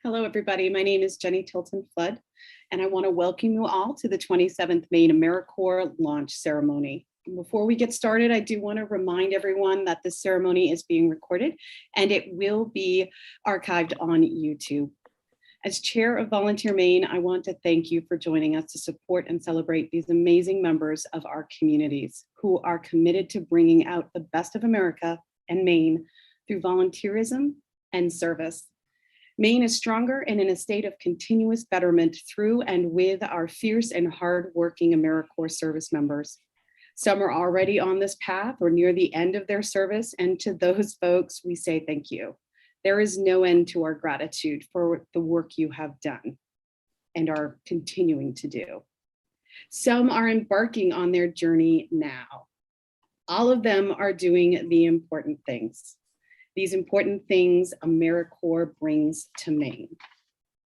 Hello, everybody. My name is Jenny Tilton Flood, and I want to welcome you all to the 27th Maine AmeriCorps launch ceremony. Before we get started, I do want to remind everyone that this ceremony is being recorded and it will be archived on YouTube. As chair of Volunteer Maine, I want to thank you for joining us to support and celebrate these amazing members of our communities who are committed to bringing out the best of America and Maine through volunteerism and service. Maine is stronger and in a state of continuous betterment through and with our fierce and hardworking AmeriCorps service members. Some are already on this path or near the end of their service, and to those folks, we say thank you. There is no end to our gratitude for the work you have done and are continuing to do. Some are embarking on their journey now. All of them are doing the important things. These important things AmeriCorps brings to Maine.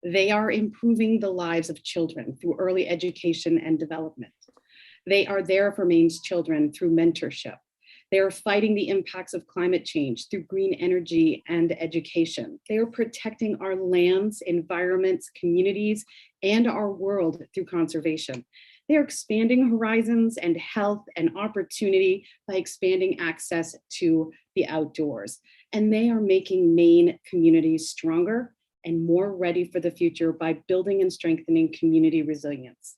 They are improving the lives of children through early education and development. They are there for Maine's children through mentorship. They are fighting the impacts of climate change through green energy and education. They are protecting our lands, environments, communities, and our world through conservation. They are expanding horizons and health and opportunity by expanding access to the outdoors. And they are making Maine communities stronger and more ready for the future by building and strengthening community resilience.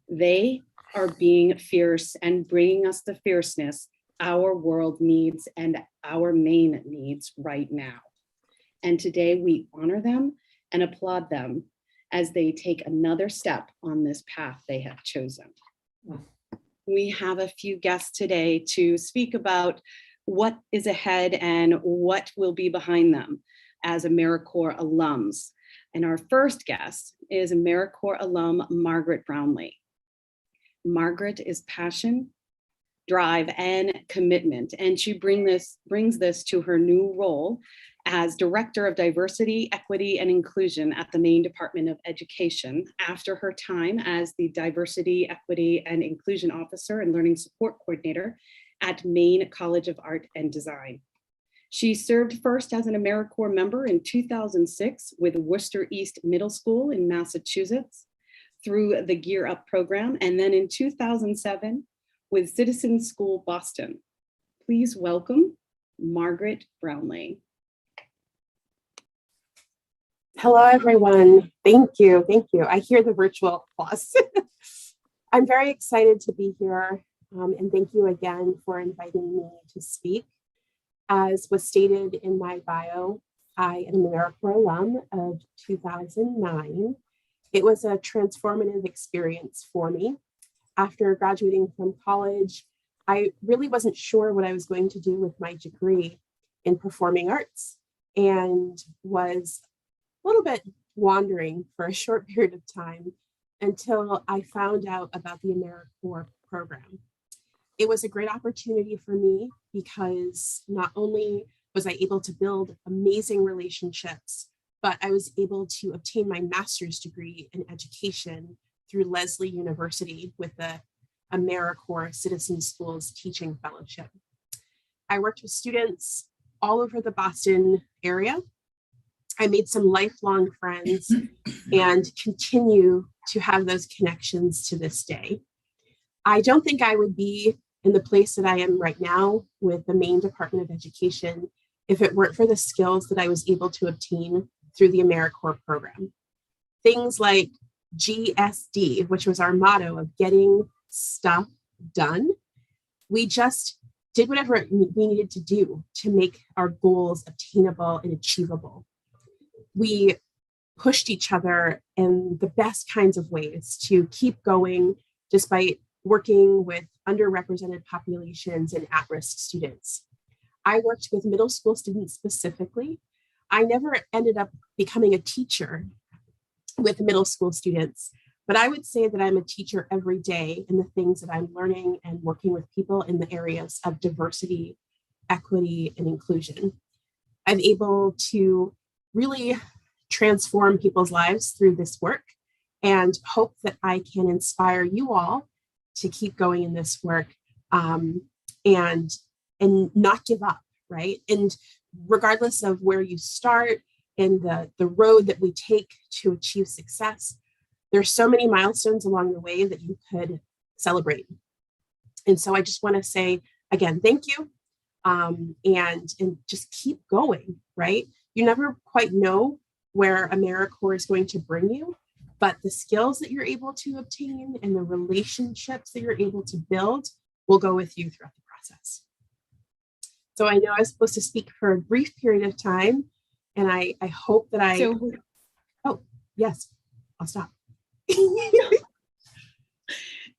They are being fierce and bringing us the fierceness our world needs and our Maine needs right now. And today we honor them and applaud them as they take another step on this path they have chosen. We have a few guests today to speak about what is ahead and what will be behind them as AmeriCorps alums. And our first guest is AmeriCorps alum Margaret Brownlee. Margaret is passion, drive, and commitment, and she brings this to her new role as Director of Diversity, Equity, and Inclusion at the Maine Department of Education after her time as the Diversity, Equity, and Inclusion Officer and Learning Support Coordinator at Maine College of Art and Design. She served first as an AmeriCorps member in 2006 with Worcester East Middle School in Massachusetts through the Gear Up program, and then in 2007 with Citizens School Boston. Please welcome Margaret Brownlee. Hello, everyone. Thank you. Thank you. I hear the virtual applause. I'm very excited to be here. And thank you again for inviting me to speak. As was stated in my bio, I am an AmeriCorps alum of 2009. It was a transformative experience for me. After graduating from college, I really wasn't sure what I was going to do with my degree in performing arts and was a little bit wandering for a short period of time until I found out about the AmeriCorps program. It was a great opportunity for me because not only was I able to build amazing relationships, but I was able to obtain my master's degree in education through Lesley University with the AmeriCorps Citizen Schools Teaching Fellowship. I worked with students all over the Boston area. I made some lifelong friends and continue to have those connections to this day. I don't think I would be in the place that I am right now with the Maine Department of Education if it weren't for the skills that I was able to obtain through the AmeriCorps program. Things like GSD, which was our motto of getting stuff done. We just did whatever we needed to do to make our goals obtainable and achievable. We pushed each other in the best kinds of ways to keep going despite working with underrepresented populations and at-risk students. I worked with middle school students specifically. I never ended up becoming a teacher with middle school students, but I would say that I'm a teacher every day in the things that I'm learning and working with people in the areas of diversity, equity, and inclusion. I'm able to really transform people's lives through this work and hope that I can inspire you all to keep going in this work and not give up, right? And regardless of where you start, in the road that we take to achieve success, there's so many milestones along the way that you could celebrate. And so I just want to say, again, thank you. And just keep going, right? You never quite know where AmeriCorps is going to bring you, but the skills that you're able to obtain and the relationships that you're able to build will go with you throughout the process. So I know I was supposed to speak for a brief period of time, and I hope that oh, yes, I'll stop.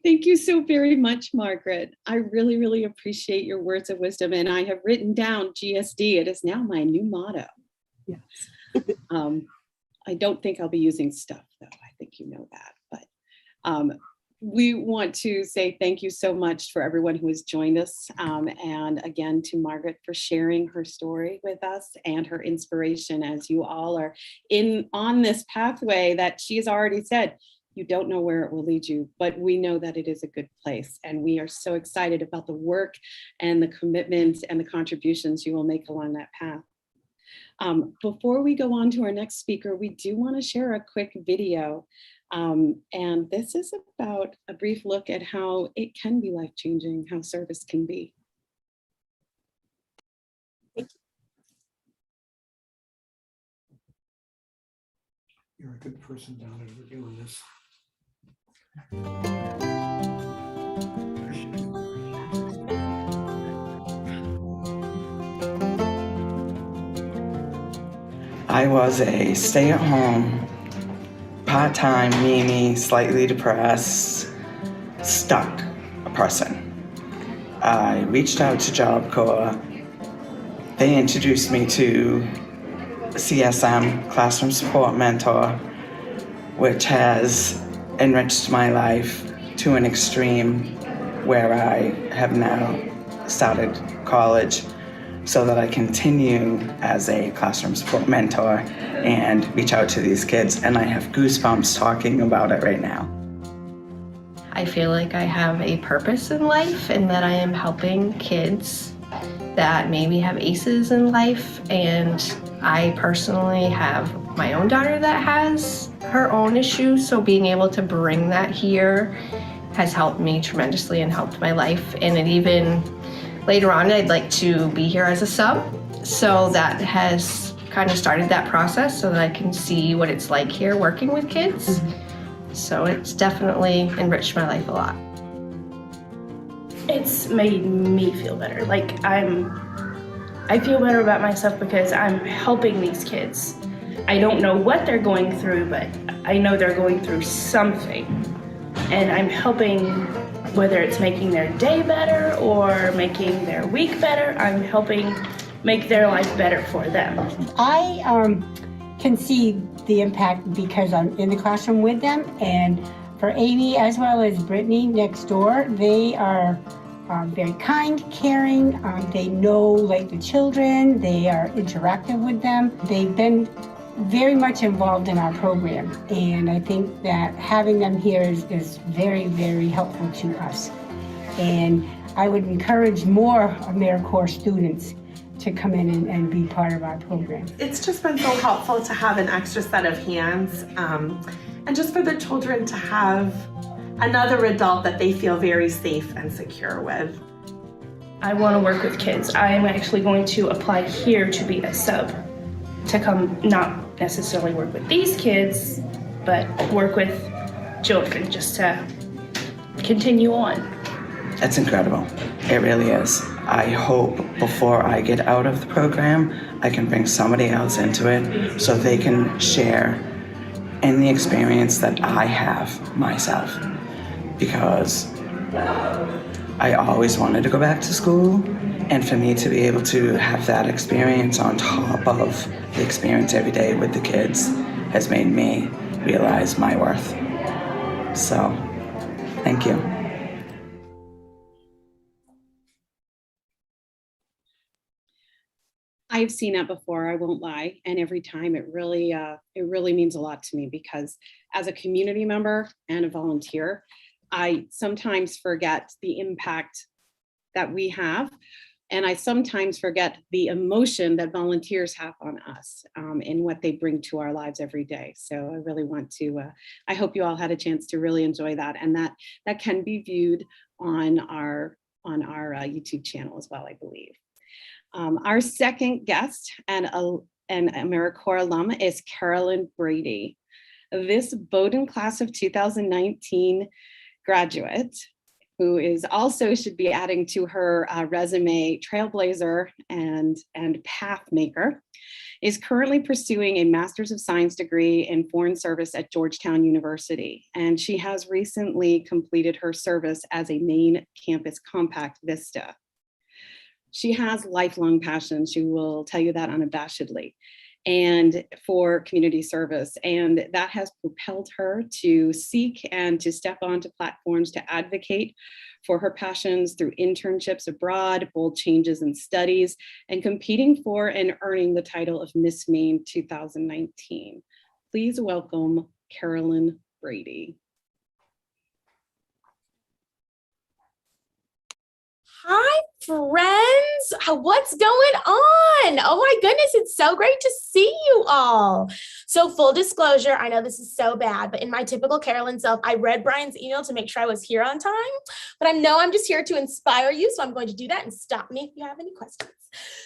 Thank you so very much, Margaret. I really, really appreciate your words of wisdom. And I have written down GSD. It is now my new motto. Yes. I don't think I'll be using stuff, though. I think you know that. But we want to say thank you so much for everyone who has joined us. And again, to Margaret for sharing her story with us and her inspiration as you all are on this pathway that she's already said. You don't know where it will lead you, but we know that it is a good place. And we are so excited about the work and the commitments and the contributions you will make along that path. Before we go on to our next speaker, we do want to share a quick video. And this is about a brief look at how it can be life-changing, how service can be. You're a good person, Donna, for doing this. I was a stay-at-home, part-time, memey, slightly depressed, stuck person. I reached out to Job Corps. They introduced me to CSM, Classroom Support Mentor, which has enriched my life to an extreme where I have now started college so that I continue as a classroom support mentor and reach out to these kids. And I have goosebumps talking about it right now. I feel like I have a purpose in life and that I am helping kids that maybe have aces in life. And I personally have my own daughter that has her own issues, so being able to bring that here has helped me tremendously and helped my life. And it even, later on, I'd like to be here as a sub, so that has kind of started that process so that I can see what it's like here working with kids. So it's definitely enriched my life a lot. It's made me feel better. Like I feel better about myself because I'm helping these kids. I don't know what they're going through, but I know they're going through something. And I'm helping, whether it's making their day better or making their week better, I'm helping make their life better for them. I can see the impact because I'm in the classroom with them, and for Amy as well as Brittany next door, they are very kind, caring. They know like the children, they are interactive with them. They've been very much involved in our program, and I think that having them here is very, very helpful to us. And I would encourage more AmeriCorps students to come in and be part of our program. It's just been so helpful to have an extra set of hands, and just for the children to have another adult that they feel very safe and secure with. I want to work with kids. I am actually going to apply here to be a sub, to come not necessarily work with these kids, but work with children just to continue on. That's incredible. It really is. I hope before I get out of the program, I can bring somebody else into it so they can share in the experience that I have myself. Because I always wanted to go back to school, and for me to be able to have that experience on top of the experience every day with the kids has made me realize my worth. So, thank you. I've seen that before, I won't lie. And every time it really means a lot to me, because as a community member and a volunteer, I sometimes forget the impact that we have And I sometimes forget the emotion that volunteers have on us and what they bring to our lives every day. So I really want to, I hope you all had a chance to really enjoy that. And that can be viewed on our YouTube channel as well, I believe. Our second guest and an AmeriCorps alum is Carolyn Brady. This Bowdoin class of 2019 graduate, who is also should be adding to her resume, trailblazer and path maker, is currently pursuing a Master's of Science degree in Foreign Service at Georgetown University. And she has recently completed her service as a Maine Campus Compact Vista. She has lifelong passion, she will tell you that unabashedly, and for community service. And that has propelled her to seek and to step onto platforms to advocate for her passions through internships abroad, bold changes in studies, and competing for and earning the title of Miss Maine 2019. Please welcome Carolyn Brady. Hi, friends. What's going on? Oh my goodness, it's so great to see you all. So full disclosure, I know this is so bad, but in my typical Carolyn self, I read Brian's email to make sure I was here on time, but I know I'm just here to inspire you, so I'm going to do that and stop me if you have any questions.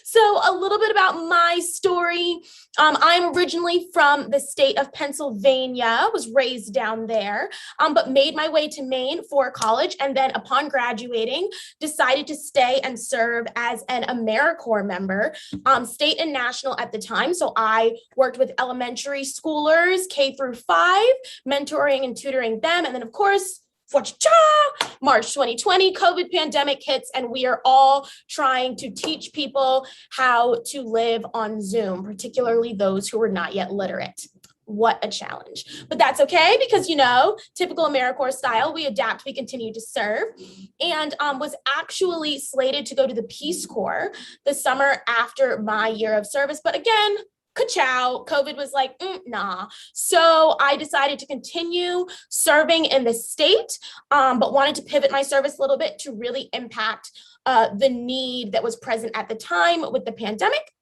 So a little bit about my story. I'm originally from the state of Pennsylvania, was raised down there, but made my way to Maine for college, and then upon graduating, decided to stay and serve as an AmeriCorps member, state and national at the time. So I worked with elementary schoolers, K through 5, mentoring and tutoring them. And then of course, March 2020, COVID pandemic hits, and we are all trying to teach people how to live on Zoom, particularly those who are not yet literate. What a challenge, but that's okay because, you know, typical AmeriCorps style, we adapt, we continue to serve, and was actually slated to go to the Peace Corps the summer after my year of service. But again, ka-chow, COVID was like, nah. So I decided to continue serving in the state, but wanted to pivot my service a little bit to really impact the need that was present at the time with the pandemic.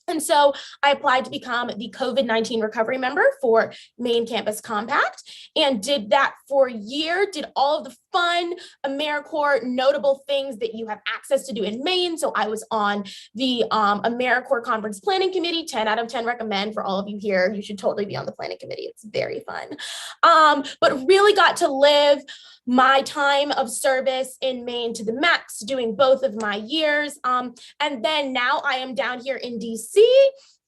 And so I applied to become the COVID-19 recovery member for Maine Campus Compact and did that for a year, did all of the fun AmeriCorps notable things that you have access to do in Maine. So I was on the AmeriCorps Conference Planning Committee, 10 out of 10 recommend for all of you here. You should totally be on the planning committee. It's very fun. But really got to live my time of service in Maine to the max, doing both of my years. And then now I am down here in DC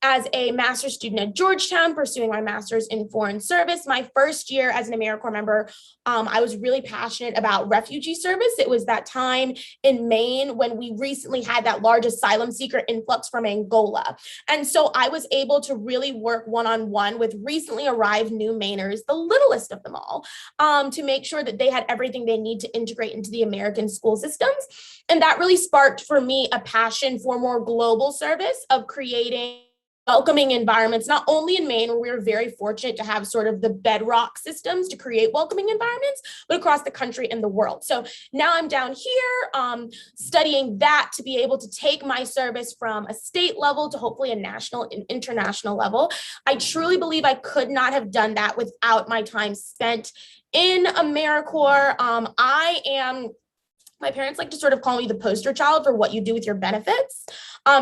as a master's student at Georgetown, pursuing my master's in foreign service. My first year as an AmeriCorps member, I was really passionate about refugee service. It was that time in Maine when we recently had that large asylum seeker influx from Angola. And so I was able to really work one-on-one with recently arrived new Mainers, the littlest of them all, to make sure that they had everything they need to integrate into the American school systems. And that really sparked for me a passion for more global service of creating welcoming environments, not only in Maine, where we were very fortunate to have sort of the bedrock systems to create welcoming environments, but across the country and the world. So now I'm down here studying that to be able to take my service from a state level to hopefully a national and international level. I truly believe I could not have done that without my time spent in AmeriCorps. My parents like to sort of call me the poster child for what you do with your benefits,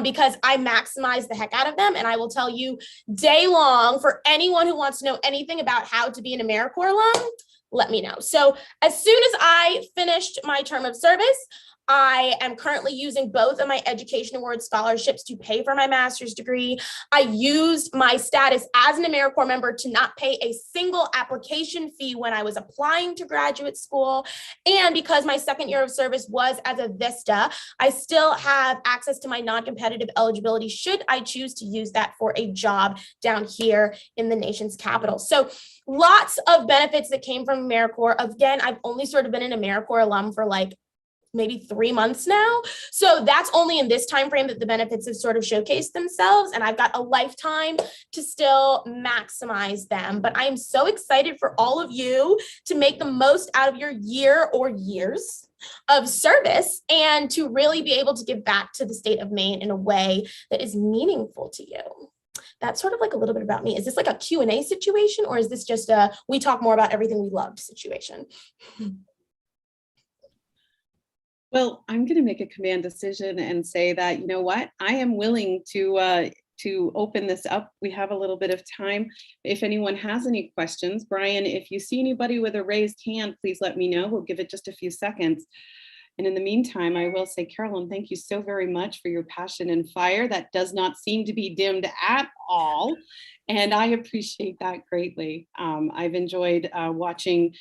because I maximize the heck out of them. And I will tell you day long, for anyone who wants to know anything about how to be an AmeriCorps alum, let me know. So as soon as I finished my term of service, I am currently using both of my Education Award scholarships to pay for my master's degree. I used my status as an AmeriCorps member to not pay a single application fee when I was applying to graduate school. And because my second year of service was as a Vista, I still have access to my non-competitive eligibility should I choose to use that for a job down here in the nation's capital. So lots of benefits that came from AmeriCorps. Again, I've only sort of been an AmeriCorps alum for like maybe 3 months now. So that's only in this time frame that the benefits have sort of showcased themselves. And I've got a lifetime to still maximize them. But I'm so excited for all of you to make the most out of your year or years of service and to really be able to give back to the state of Maine in a way that is meaningful to you. That's sort of like a little bit about me. Is this like a Q&A situation, or is this just a we talk more about everything we loved situation? Well, I'm going to make a command decision and say that, you know what, I am willing to open this up. We have a little bit of time. If anyone has any questions, Brian, if you see anybody with a raised hand, please let me know. We'll give it just a few seconds. And in the meantime, I will say, Carolyn, thank you so very much for your passion and fire. That does not seem to be dimmed at all. And I appreciate that greatly. I've enjoyed watching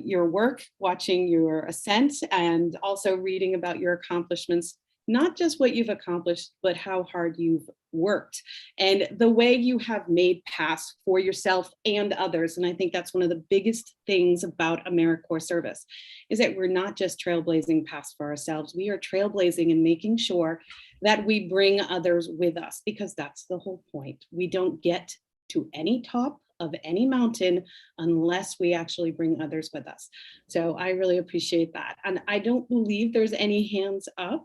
your work, watching your ascent, and also reading about your accomplishments, not just what you've accomplished, but how hard you've worked and the way you have made paths for yourself and others. And I think that's one of the biggest things about AmeriCorps service is that we're not just trailblazing paths for ourselves. We are trailblazing and making sure that we bring others with us, because that's the whole point. We don't get to any top of any mountain unless we actually bring others with us. So I really appreciate that. And I don't believe there's any hands up.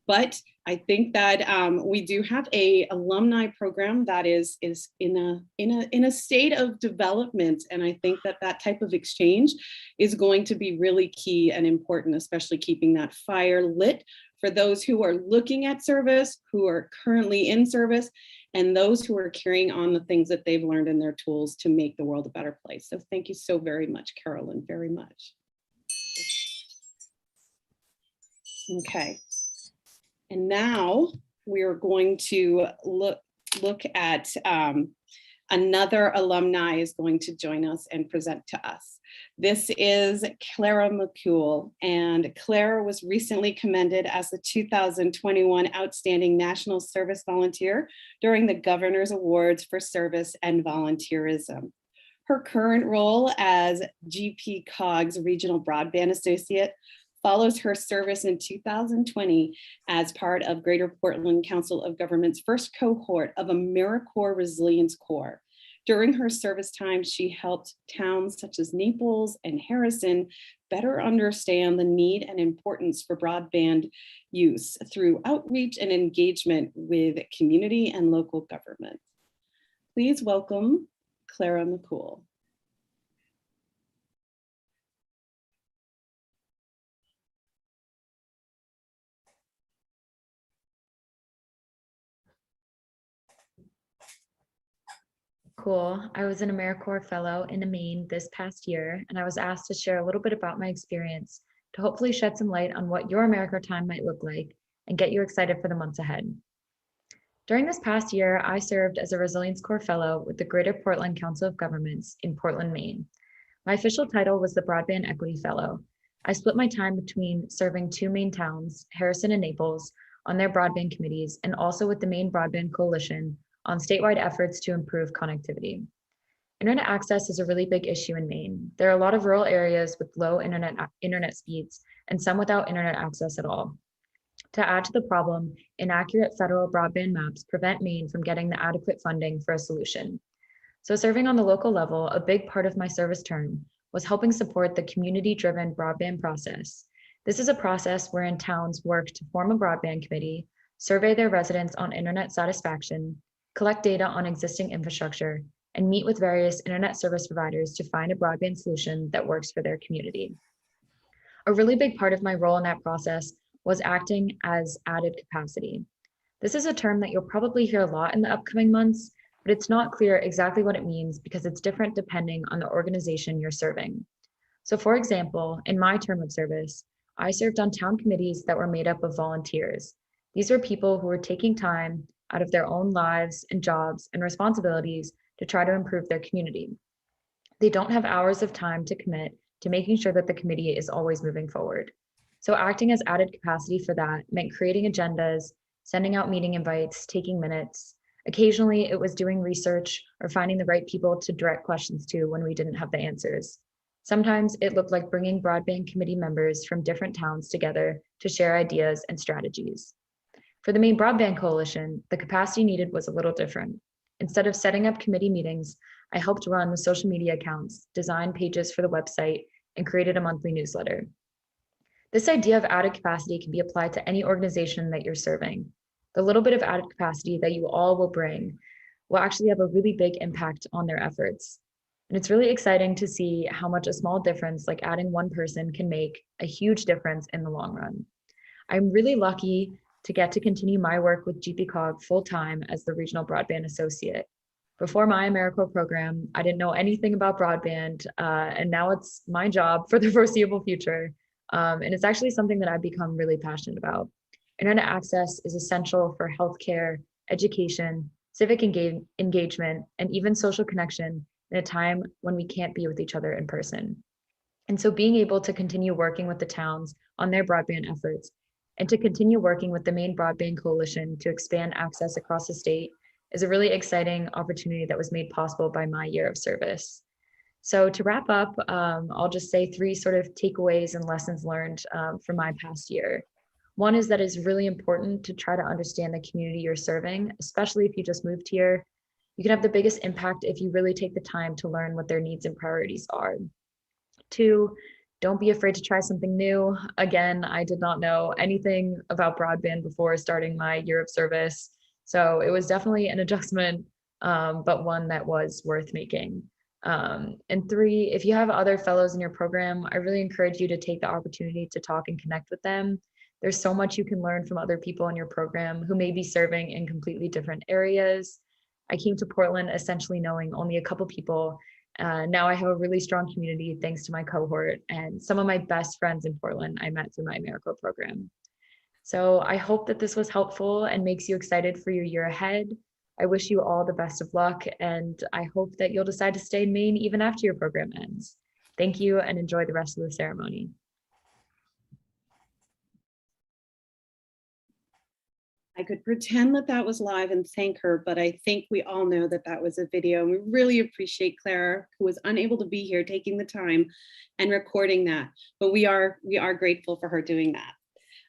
But I think that we do have a alumni program that is in a state of development, and I think that that type of exchange is going to be really key and important, especially keeping that fire lit for those who are looking at service, who are currently in service, and those who are carrying on the things that they've learned in their tools to make the world a better place. So thank you so very much, Carolyn, very much. Okay. And now we're going to look at another alumni is going to join us and present to us. This is Clara McCool, and Clara was recently commended as the 2021 Outstanding National Service Volunteer during the Governor's Awards for Service and Volunteerism. Her current role as GP COG's Regional Broadband Associate follows her service in 2020 as part of Greater Portland Council of Government's first cohort of AmeriCorps Resilience Corps. During her service time, she helped towns such as Naples and Harrison better understand the need and importance for broadband use through outreach and engagement with community and local government. Please welcome Clara McCool. Cool. I was an AmeriCorps Fellow in Maine this past year, and I was asked to share a little bit about my experience to hopefully shed some light on what your AmeriCorps time might look like and get you excited for the months ahead. During this past year, I served as a Resilience Corps Fellow with the Greater Portland Council of Governments in Portland, Maine. My official title was the Broadband Equity Fellow. I split my time between serving two Maine towns, Harrison and Naples, on their broadband committees, and also with the Maine Broadband Coalition on statewide efforts to improve connectivity. Internet access is a really big issue in Maine. There are a lot of rural areas with low internet speeds and some without internet access at all. To add to the problem, inaccurate federal broadband maps prevent Maine from getting the adequate funding for a solution. So serving on the local level, a big part of my service term was helping support the community-driven broadband process. This is a process wherein towns work to form a broadband committee, survey their residents on internet satisfaction, collect data on existing infrastructure, and meet with various internet service providers to find a broadband solution that works for their community. A really big part of my role in that process was acting as added capacity. This is a term that you'll probably hear a lot in the upcoming months, but it's not clear exactly what it means because it's different depending on the organization you're serving. So for example, in my term of service, I served on town committees that were made up of volunteers. These were people who were taking time out of their own lives and jobs and responsibilities to try to improve their community. They don't have hours of time to commit to making sure that the committee is always moving forward. So acting as added capacity for that meant creating agendas, sending out meeting invites, taking minutes. Occasionally it was doing research or finding the right people to direct questions to when we didn't have the answers. Sometimes it looked like bringing broadband committee members from different towns together to share ideas and strategies. For the Maine Broadband Coalition, the capacity needed was a little different. Instead of setting up committee meetings, I helped run the social media accounts, design pages for the website, and created a monthly newsletter. This idea of added capacity can be applied to any organization that you're serving. The little bit of added capacity that you all will bring will actually have a really big impact on their efforts. And it's really exciting to see how much a small difference like adding one person can make a huge difference in the long run. I'm really lucky to get to continue my work with GPCOG full-time as the Regional Broadband Associate. Before my AmeriCorps program, I didn't know anything about broadband, and now it's my job for the foreseeable future. And it's actually something that I've become really passionate about. Internet access is essential for healthcare, education, civic engagement, and even social connection in a time when we can't be with each other in person. And so being able to continue working with the towns on their broadband efforts and to continue working with the Maine Broadband Coalition to expand access across the state is a really exciting opportunity that was made possible by my year of service. So to wrap up, I'll just say 3 sort of takeaways and lessons learned from my past year. One is that it's really important to try to understand the community you're serving, especially if you just moved here. You can have the biggest impact if you really take the time to learn what their needs and priorities are. 2, don't be afraid to try something new. Again, I did not know anything about broadband before starting my year of service. So it was definitely an adjustment, but one that was worth making. And 3, if you have other fellows in your program, I really encourage you to take the opportunity to talk and connect with them. There's so much you can learn from other people in your program who may be serving in completely different areas. I came to Portland essentially knowing only a couple people. Now I have a really strong community thanks to my cohort, and some of my best friends in Portland I met through my AmeriCorps program. So I hope that this was helpful and makes you excited for your year ahead. I wish you all the best of luck, and I hope that you'll decide to stay in Maine even after your program ends. Thank you, and enjoy the rest of the ceremony. I could pretend that that was live and thank her, but I think we all know that that was a video. And we really appreciate Clara, who was unable to be here, taking the time and recording that. But we are grateful for her doing that.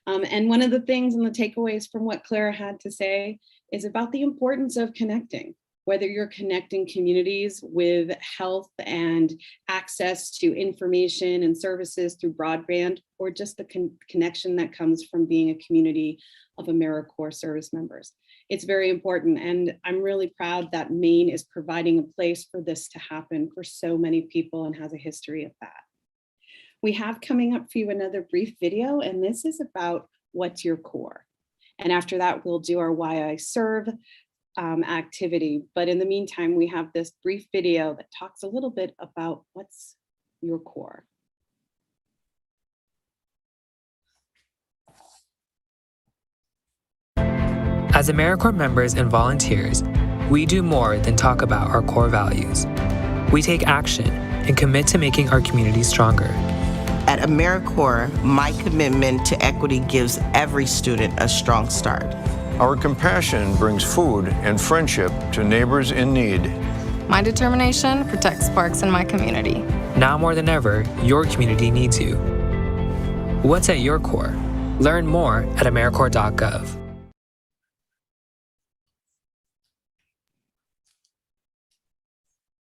And one of the things and the takeaways from what Clara had to say is about the importance of connecting, whether you're connecting communities with health and access to information and services through broadband, or just the connection that comes from being a community of AmeriCorps service members. It's very important, and I'm really proud that Maine is providing a place for this to happen for so many people and has a history of that. We have coming up for you another brief video, and this is about what's your core. And after that, we'll do our Why I Serve activity. But in the meantime, we have this brief video that talks a little bit about what's your core. As AmeriCorps members and volunteers, we do more than talk about our core values. We take action and commit to making our community stronger. At AmeriCorps, my commitment to equity gives every student a strong start. Our compassion brings food and friendship to neighbors in need. My determination protects sparks in my community. Now more than ever, your community needs you. What's at your core? Learn more at AmeriCorps.gov.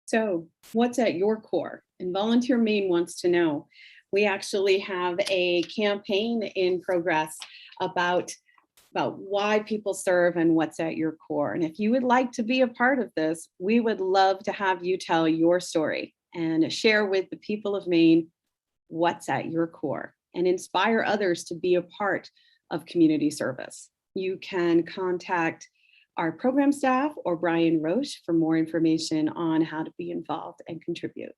So what's at your core? And Volunteer Maine wants to know. We actually have a campaign in progress about why people serve and what's at your core. And if you would like to be a part of this, we would love to have you tell your story and share with the people of Maine what's at your core and inspire others to be a part of community service. You can contact our program staff or Brian Roche for more information on how to be involved and contribute.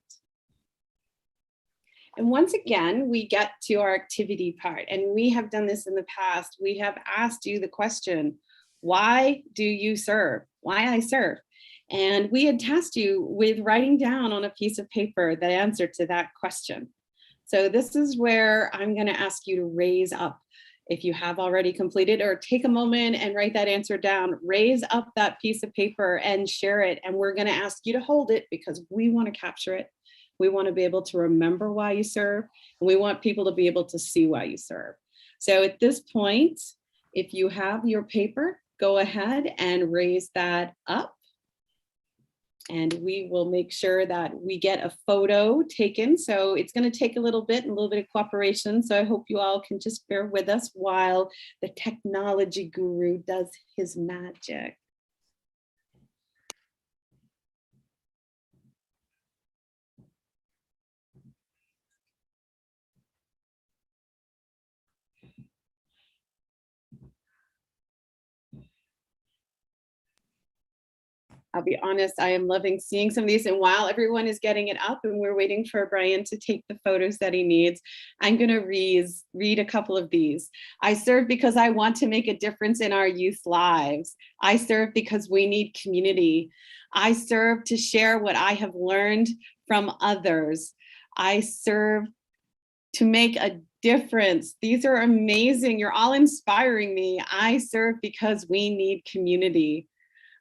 And once again, we get to our activity part, and we have done this in the past. We have asked you the question, why do you serve? Why I serve? And we had tasked you with writing down on a piece of paper the answer to that question. So this is where I'm going to ask you to raise up. If you have already completed, or take a moment and write that answer down, raise up that piece of paper and share it. And we're going to ask you to hold it because we want to capture it. We want to be able to remember why you serve, and we want people to be able to see why you serve. So at this point, if you have your paper, go ahead and raise that up. And we will make sure that we get a photo taken. So it's going to take a little bit and a little bit of cooperation. So I hope you all can just bear with us while the technology guru does his magic. I'll be honest, I am loving seeing some of these. And while everyone is getting it up and we're waiting for Brian to take the photos that he needs, I'm going to read a couple of these. I serve because I want to make a difference in our youth's lives. I serve because we need community. I serve to share what I have learned from others. I serve to make a difference. These are amazing. You're all inspiring me. I serve because we need community.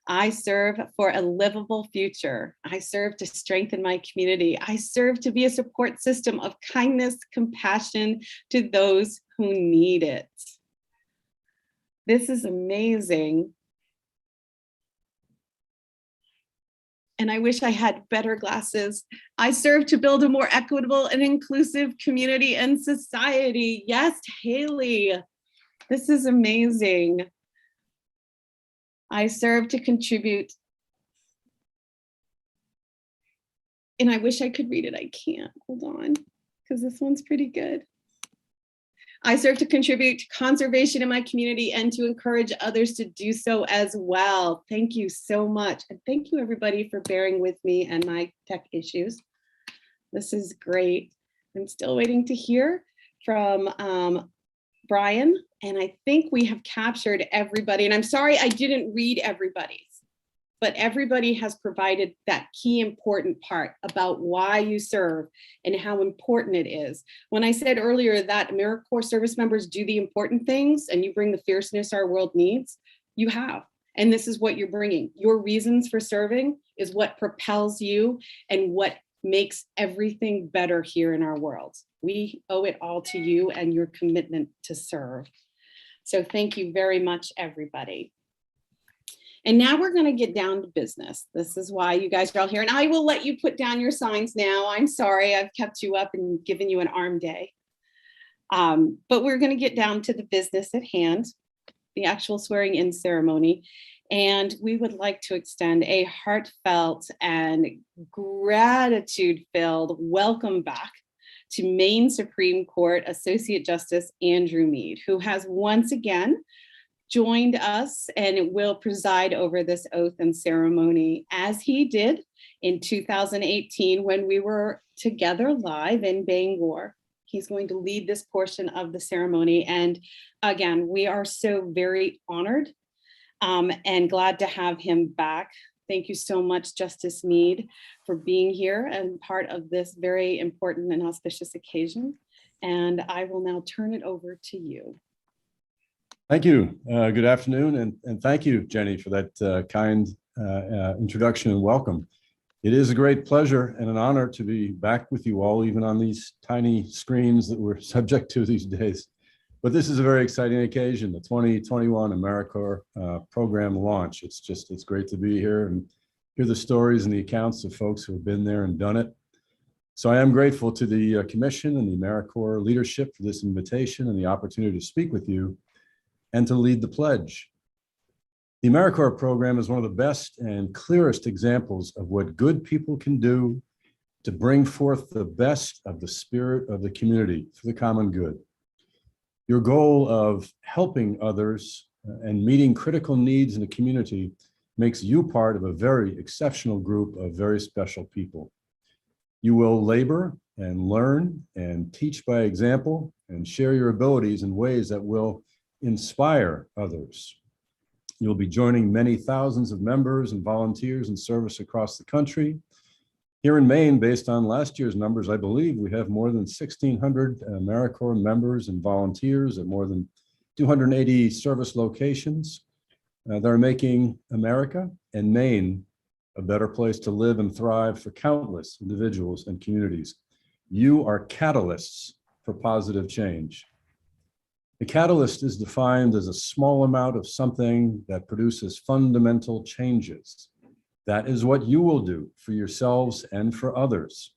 I serve for a livable future. I serve to strengthen my community. I serve to be a support system of kindness, compassion to those who need it. This is amazing. And I wish I had better glasses. I serve to build a more equitable and inclusive community and society. Yes, Haley, this is amazing. I serve to contribute. And I wish I could read it. I can't. Hold on, because this one's pretty good. I serve to contribute to conservation in my community and to encourage others to do so as well. Thank you so much. And thank you everybody for bearing with me and my tech issues. This is great. I'm still waiting to hear from Brian, and I think we have captured everybody. And I'm sorry I didn't read everybody's, but everybody has provided that key important part about why you serve and how important it is. When I said earlier that AmeriCorps service members do the important things and you bring the fierceness our world needs, you have. And this is what you're bringing. Your reasons for serving is what propels you and what makes everything better here in our world. We owe it all to you and your commitment to serve. So thank you very much, everybody. And now we're going to get down to business. This is why you guys are all here. And I will let you put down your signs now. I'm sorry, I've kept you up and given you an arm day. But we're going to get down to the business at hand, the actual swearing in ceremony. And we would like to extend a heartfelt and gratitude-filled welcome back to Maine Supreme Court Associate Justice Andrew Mead, who has once again joined us and will preside over this oath and ceremony, as he did in 2018 when we were together live in Bangor. He's going to lead this portion of the ceremony. And again, we are so very honored and glad to have him back. Thank you so much, Justice Mead, for being here and part of this very important and auspicious occasion. And I will now turn it over to you. Thank you. Good afternoon. And thank you, Jenny, for that kind introduction and welcome. It is a great pleasure and an honor to be back with you all, even on these tiny screens that we're subject to these days. But this is a very exciting occasion, the 2021 AmeriCorps program launch. It's great to be here and hear the stories and the accounts of folks who have been there and done it. So I am grateful to the Commission and the AmeriCorps leadership for this invitation and the opportunity to speak with you and to lead the pledge. The AmeriCorps program is one of the best and clearest examples of what good people can do to bring forth the best of the spirit of the community for the common good. Your goal of helping others and meeting critical needs in the community makes you part of a very exceptional group of very special people. You will labor and learn and teach by example and share your abilities in ways that will inspire others. You'll be joining many thousands of members and volunteers in service across the country. Here in Maine, based on last year's numbers, I believe we have more than 1,600 AmeriCorps members and volunteers at more than 280 service locations that are making America and Maine a better place to live and thrive for countless individuals and communities. You are catalysts for positive change. The catalyst is defined as a small amount of something that produces fundamental changes. That is what you will do for yourselves and for others.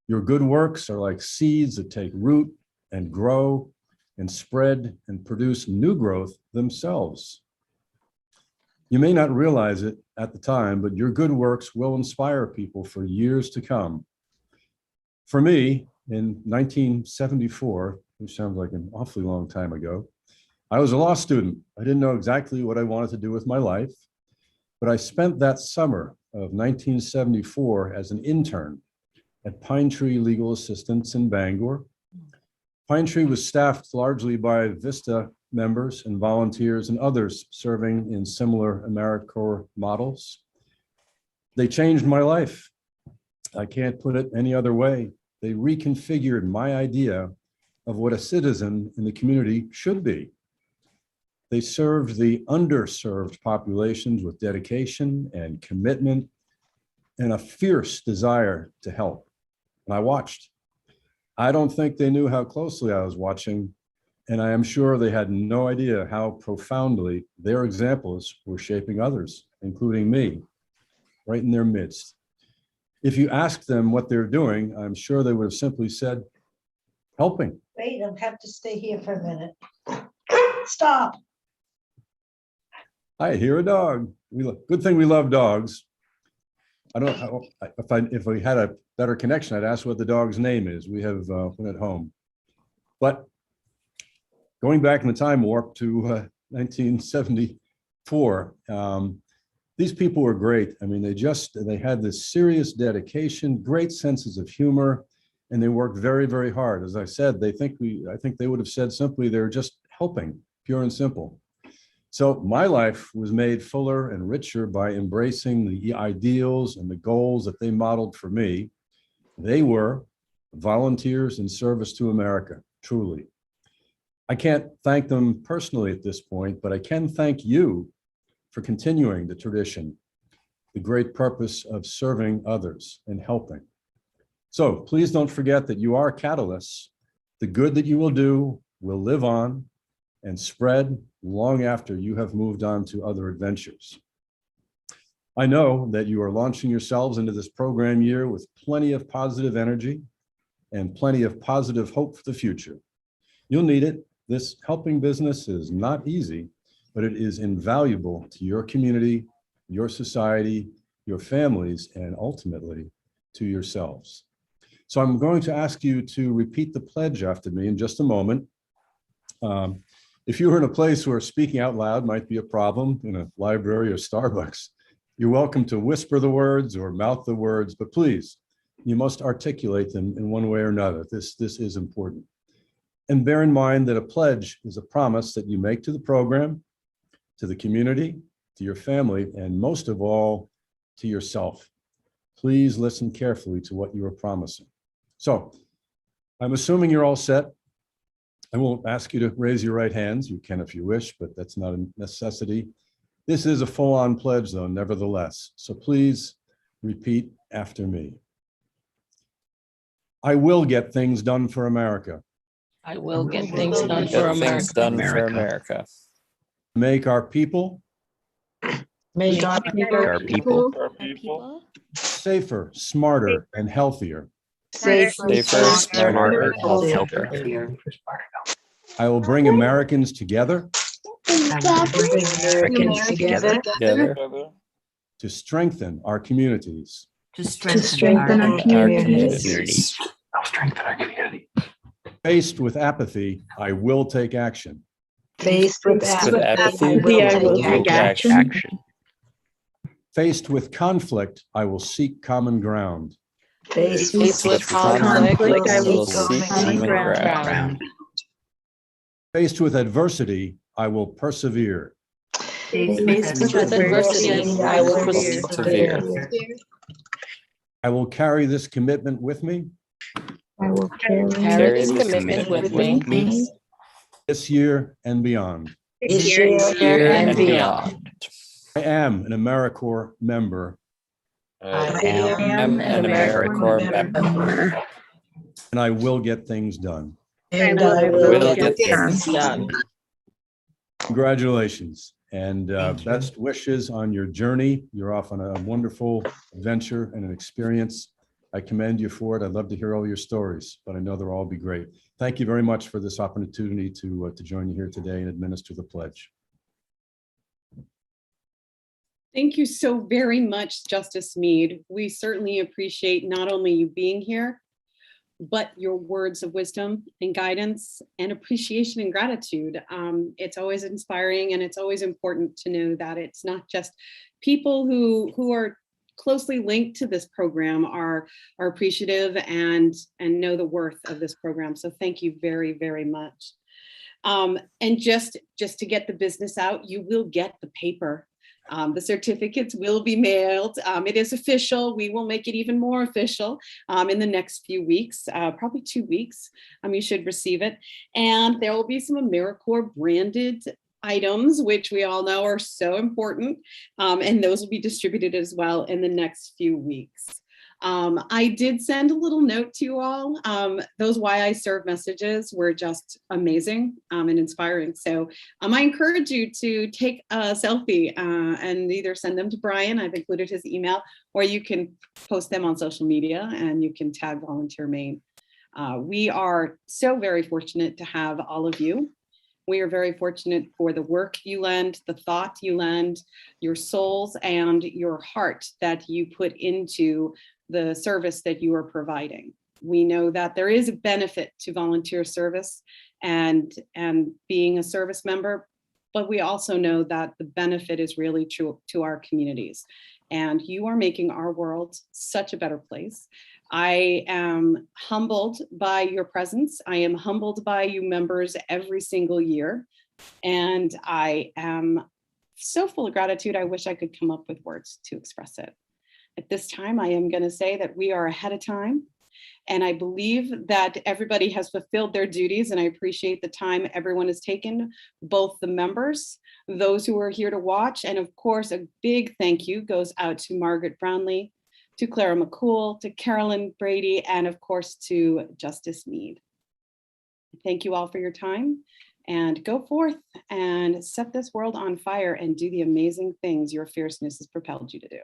Your good works are like seeds that take root and grow and spread and produce new growth themselves. You may not realize it at the time, but your good works will inspire people for years to come. For me, in 1974, which sounds like an awfully long time ago, I was a law student. I didn't know exactly what I wanted to do with my life, but I spent that summer of 1974 as an intern at Pine Tree Legal Assistance in Bangor. Pine Tree was staffed largely by VISTA members and volunteers and others serving in similar AmeriCorps models. They changed my life. I can't put it any other way. They reconfigured my idea of what a citizen in the community should be. They served the underserved populations with dedication and commitment and a fierce desire to help. And I watched. I don't think they knew how closely I was watching, and I am sure they had no idea how profoundly their examples were shaping others, including me, right in their midst. If you asked them what they're doing, I'm sure they would have simply said, helping. Wait, I have to stay here for a minute. Stop. I hear a dog. Good thing we love dogs. I don't know if we had a better connection, I'd ask what the dog's name is. We have one at home. But going back in the time warp to 1974, these people were great. I mean, they had this serious dedication, great senses of humor, and they worked very, very hard. As I said, I think they would have said simply, they're just helping, pure and simple. So my life was made fuller and richer by embracing the ideals and the goals that they modeled for me. They were volunteers in service to America, truly. I can't thank them personally at this point, but I can thank you for continuing the tradition, the great purpose of serving others and helping. So please don't forget that you are catalysts. The good that you will do will live on and spread long after you have moved on to other adventures. I know that you are launching yourselves into this program year with plenty of positive energy and plenty of positive hope for the future. You'll need it. This helping business is not easy, but it is invaluable to your community, your society, your families, and ultimately to yourselves. So I'm going to ask you to repeat the pledge after me in just a moment. If you were in a place where speaking out loud might be a problem, in a library or Starbucks, you're welcome to whisper the words or mouth the words, but please, you must articulate them in one way or another. This is important. And bear in mind that a pledge is a promise that you make to the program, to the community, to your family, and most of all, to yourself. Please listen carefully to what you are promising. So I'm assuming you're all set. I won't ask you to raise your right hands. You can if you wish, but that's not a necessity. This is a full-on pledge, though, nevertheless. So please repeat after me. I will get things done for America. I will get things done for America. Make our people Make our people safer, smarter, and healthier. safer, smarter, and healthier. I will bring Americans together to strengthen our communities. Faced with apathy, I will take action. Faced with apathy, I will take action. Faced with conflict, I will seek common ground. Faced with conflict, I will seek common ground. Faced with adversity, I will persevere. Faced with adversity, I will persevere. I will carry this commitment with me. I will carry this commitment with me This year and beyond. this year and beyond. I am an AmeriCorps member, I am an AmeriCorps member. and I will get things done. And I will get things done. Congratulations, And Thank you. best wishes on your journey. You're off on a wonderful adventure and an experience. I commend you for it. I'd love to hear all your stories, but I know they'll all be great. Thank you very much for this opportunity to join you here today and administer the pledge. Thank you so very much, Justice Mead. We certainly appreciate not only you being here, but your words of wisdom and guidance and appreciation and gratitude. It's always inspiring, and it's always important to know that it's not just people who are closely linked to this program are appreciative and know the worth of this program. So thank you very, very much. And just to get the business out, you will get the paper. The certificates will be mailed. It is official. We will make it even more official in the next few weeks, probably 2 weeks. You should receive it. And there will be some AmeriCorps branded items, which we all know are so important. And those will be distributed as well in the next few weeks. I did send a little note to you all. Those Why I Serve messages were just amazing and inspiring. So I encourage you to take a selfie and either send them to Brian, I've included his email, or you can post them on social media and you can tag Volunteer Maine. We are so very fortunate to have all of you. We are very fortunate for the work you lend, the thought you lend, your souls and your heart that you put into the service that you are providing. We know that there is a benefit to volunteer service and being a service member, but we also know that the benefit is really true to our communities. And you are making our world such a better place. I am humbled by your presence. I am humbled by you members every single year. And I am so full of gratitude. I wish I could come up with words to express it. At this time, I am going to say that we are ahead of time. And I believe that everybody has fulfilled their duties, and I appreciate the time everyone has taken, both the members, those who are here to watch, and of course, a big thank you goes out to Margaret Brownlee, to Clara McCool, to Carolyn Brady, and of course to Justice Mead. Thank you all for your time, and go forth and set this world on fire and do the amazing things your fierceness has propelled you to do.